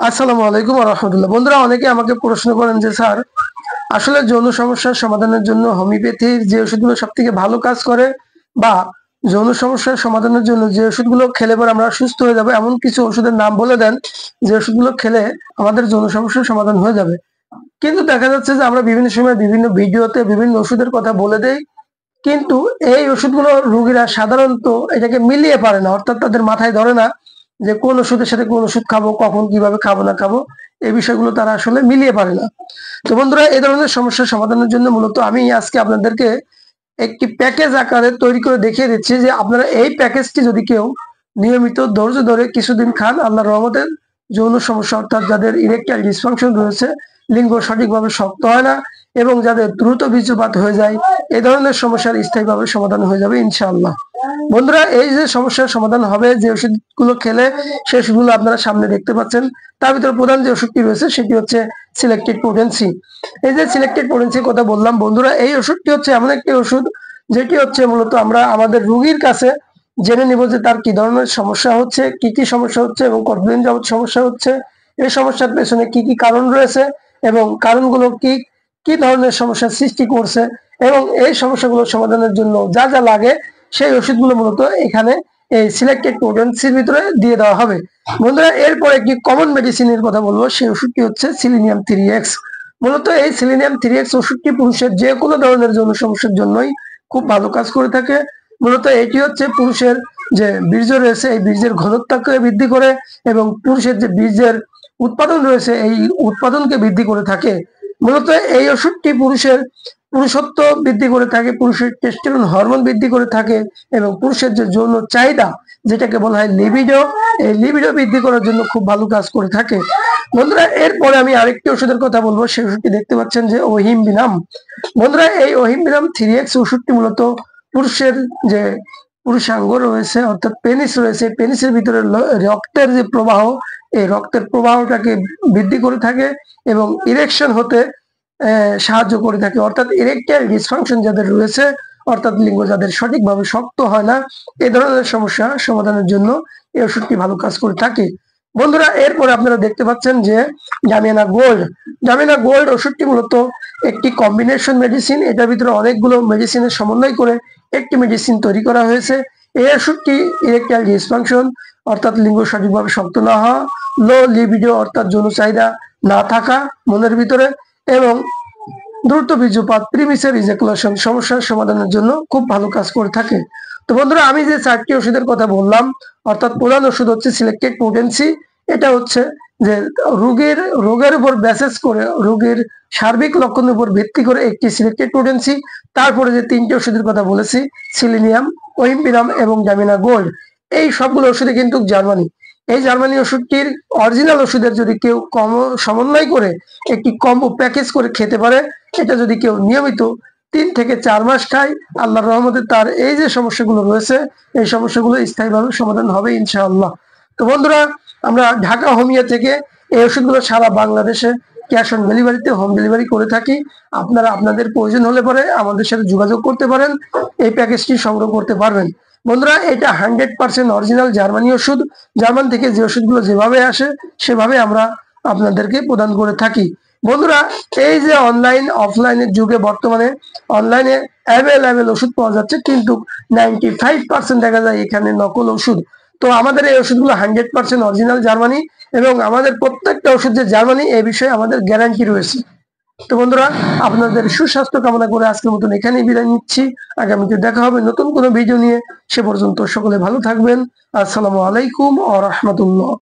আসসালামু আলাইকুম ওয়া রাহমাতুল্লাহ। বন্ধুরা, অনেকে আমাকে প্রশ্ন করেন যে স্যার, আসলে যৌন সমস্যার সমাধানের জন্য হোমিওপ্যাথির যে ওষুধগুলো সবথেকে ভালো কাজ করে, বা যৌন সমস্যার সমাধানের জন্য যে ওষুধগুলো খেলে পরে আমরা সুস্থ হয়ে যাবো, এমন কিছু ওষুধের নাম বলে দেন যে ওষুধগুলো খেলে আমাদের যৌন সমস্যার সমাধান হয়ে যাবে। কিন্তু দেখা যাচ্ছে যে আমরা বিভিন্ন সময় বিভিন্ন ভিডিওতে বিভিন্ন ওষুধের কথা বলে দেই, কিন্তু এই ওষুধগুলো রোগীরা সাধারণত এটাকে মিলিয়ে পারে না, অর্থাৎ তাদের মাথায় ধরে না যে কোন ওষুধের সাথে কোন ওষুধ খাবো, কখন কিভাবে খাবো না খাবো, এই বিষয়গুলো তারা আসলে মিলিয়ে পারে না। তো বন্ধুরা, এই ধরনের সমস্যার সমাধানের জন্য মূলত আমি আজকে আপনাদেরকে একটি প্যাকেজ আকারে তৈরি করে দেখিয়ে দিচ্ছি যে আপনারা এই প্যাকেজটি যদি কেউ নিয়মিত ধৈর্য ধরে কিছুদিন খান, আল্লাহর রহমতে যৌন সমস্যা অর্থাৎ যাদের ইরেকটাইল ডিসফাংশন রয়েছে, লিঙ্গ সঠিকভাবে শক্ত হয় না এবং যাদের দ্রুত বীর্যপাত হয়ে যায়, এই ধরনের সমস্যার স্থায়ীভাবে সমাধান হয়ে যাবে ইনশাআল্লাহ। বন্ধুরা, এই যে সমস্যার সমাধান হবে যে ওষুধগুলো খেলে, সেই ওষুধগুলো আপনারা সামনে দেখতে পাচ্ছেন। তার ভিতরে প্রধান যে ওষুধটি রয়েছে সেটি হচ্ছে সিলেক্টেড পোটেন্সি। এই যে সিলেক্টেড পোটেন্সির কথা বললাম বন্ধুরা, এই ওষুধটি হচ্ছে এমন একটি ওষুধ যেটি হচ্ছে মূলত আমরা আমাদের রোগীর কাছে জেনে নিব যে তার কি ধরনের সমস্যা হচ্ছে, কি কি সমস্যা হচ্ছে এবং কতদিন যাবত সমস্যা হচ্ছে, এই সমস্যার পেছনে কি কি কারণ রয়েছে এবং কারণগুলো কি কি ধরনের সমস্যার সৃষ্টি করছে, এবং এই সমস্যাগুলো সমাধানের জন্য যা যা লাগে সেই ওষুধগুলো মূলত এখানে এই সিলেক্টেড পোটেন্সির ভিতরে দিয়ে দেওয়া হবে। বন্ধুরা, এরপর একটি কমন মেডিসিনের কথা বলবো, সেই ওষুধটি হচ্ছে সিলিনিয়াম 3x। মূলত এই সিলিনিয়াম 3x ওষুধটি পুরুষের যে কোনো ধরনের যৌন সমস্যার জন্যই খুব ভালো কাজ করে থাকে। মূলত এটি হচ্ছে পুরুষের যে বীর্য রয়েছে, এই বীর্যের ঘনত্বকে বৃদ্ধি করে এবং পুরুষের যে বীর্যের উৎপাদন রয়েছে, এই উৎপাদনকে বৃদ্ধি করে থাকে। মূলত এই ওষুধটি পুরুষের পুরুষত্ব বৃদ্ধি করে থাকে, পুরুষের টেস্টোস্টেরন হরমোন বৃদ্ধি করে থাকে এবং পুরুষের যে যৌন চাহিদা, যেটাকে বলা হয় লিবিডো, এই লিবিডো বৃদ্ধি করার জন্য খুব ভালো কাজ করে থাকে। বন্ধুরা, এরপরে আমি আরেকটি ওষুধের কথা বলবো, সেই ওষুধটি দেখতে পাচ্ছেন যে ওহিমবিনাম। বন্ধুরা, এই ওহিমবিনাম 3x ওষুধটি মূলত পুরুষের যে পুরুষাঙ্গ রয়েছে অর্থাৎ পেনিস রয়েছে, পেনিসের ভিতরে রক্তের যে প্রবাহ, এই রক্তের প্রবাহটাকে বৃদ্ধি করে থাকে এবং ইরেকশন হতে সাহায্য করে থাকে। অর্থাৎ ইরেকটাইল ডিসফাংশন যাদের রয়েছে, অর্থাৎ লিঙ্গ যাদের সঠিকভাবে শক্ত হয় না, এই ধরনের সমস্যা সমাধানের জন্য এই ওষুধটি ভালো কাজ করে থাকে। বন্ধুরা, এরপরে আপনারা দেখতে পাচ্ছেন যে জামিয়ানা গোল্ড। জামিয়ানা গোল্ড ওষুধটি মূলত একটি কম্বিনেশন মেডিসিন, এটার ভিতরে অনেকগুলো মেডিসিনের সমন্বয় করে একটি মেডিসিন তৈরি করা হয়েছে। এই ওষুধটি ইরেকটাইল ডিসফাংশন অর্থাৎ লিঙ্গ সঠিকভাবে শক্ত না হওয়া, লো লিবিডো অর্থাৎ যৌন চাহিদা না থাকা মনের ভিতরে, এবং দ্রুত বীর্যপাত প্রিমিসের ইজাকুলেশন সমস্যার সমাধানের জন্য খুব ভালো কাজ করে থাকে। তো বন্ধুরা, আমি যে 4টি ওষুধের কথা বললাম, অর্থাৎ প্রধান ওষুধ হচ্ছে সিলেক্টেড পোটেন্সি। এটা হচ্ছে যে রোগের উপর বেসিস করে, রোগীর সার্বিক লক্ষণের উপর ভিত্তি করে একটি সিলেক্টেড পোটেন্সি। তারপরে যে 3টি ওষুধের কথা বলেছি, সিলিনিয়াম, ওহিমবিনাম এবং জামিনা গোল্ড, এই সবগুলো ওষুধে কিন্তু জার্মানি। এই জার্মানি ওষুধটির অরিজিনাল ওষুধের যদি কেউ সমন্বয় করে একটি কম্বো প্যাকেজ করে খেতে পারে, এটা যদি কেউ নিয়মিত 3 থেকে 4 মাস খায়, আল্লাহর রহমতে তার এই যে সমস্যাগুলো রয়েছে, এই সমস্যাগুলো স্থায়ীভাবে সমাধান হবে ইনশাআল্লাহ। তো বন্ধুরা, আমরা ঢাকা হোমিও থেকে এই ওষুধগুলো সারা বাংলাদেশে ক্যাশ অন ডেলিভারিতে হোম ডেলিভারি করে থাকি। আপনারা আপনাদের প্রয়োজন হলে পরে আমাদের সাথে যোগাযোগ করতে পারেন, এই প্যাকেজটি সংগ্রহ করতে পারবেন। বন্ধুরা, এটা 100% অরিজিনাল জার্মানি ওষুধ। জার্মান থেকে যে ওষুধগুলো যেভাবে আসে সেভাবে আমরা আপনাদেরকে প্রদান করে থাকি। বন্ধুরা, এই যে অনলাইন অফলাইনের যুগে বর্তমানে অনলাইনে অ্যাভেলেবেল ওষুধ পাওয়া যাচ্ছে, কিন্তু 95% দেখা যায় এখানে নকল ওষুধ। তো আমাদের এই ওষুধগুলো 100% অরিজিনাল জার্মানি, এবং আমাদের প্রত্যেকটা ওষুধ যে জার্মানি, এই বিষয়ে আমাদের গ্যারান্টি রয়েছে। তো বন্ধুরা, আপনাদের সুস্বাস্থ্য কামনা করে আজকের মতন এখানেই বিদায় নিচ্ছি। আগামীতে দেখা হবে নতুন কোনো ভিডিও নিয়ে। সে পর্যন্ত সকলে ভালো থাকবেন। আসসালামু আলাইকুম ওয়া রাহমাতুল্লাহ।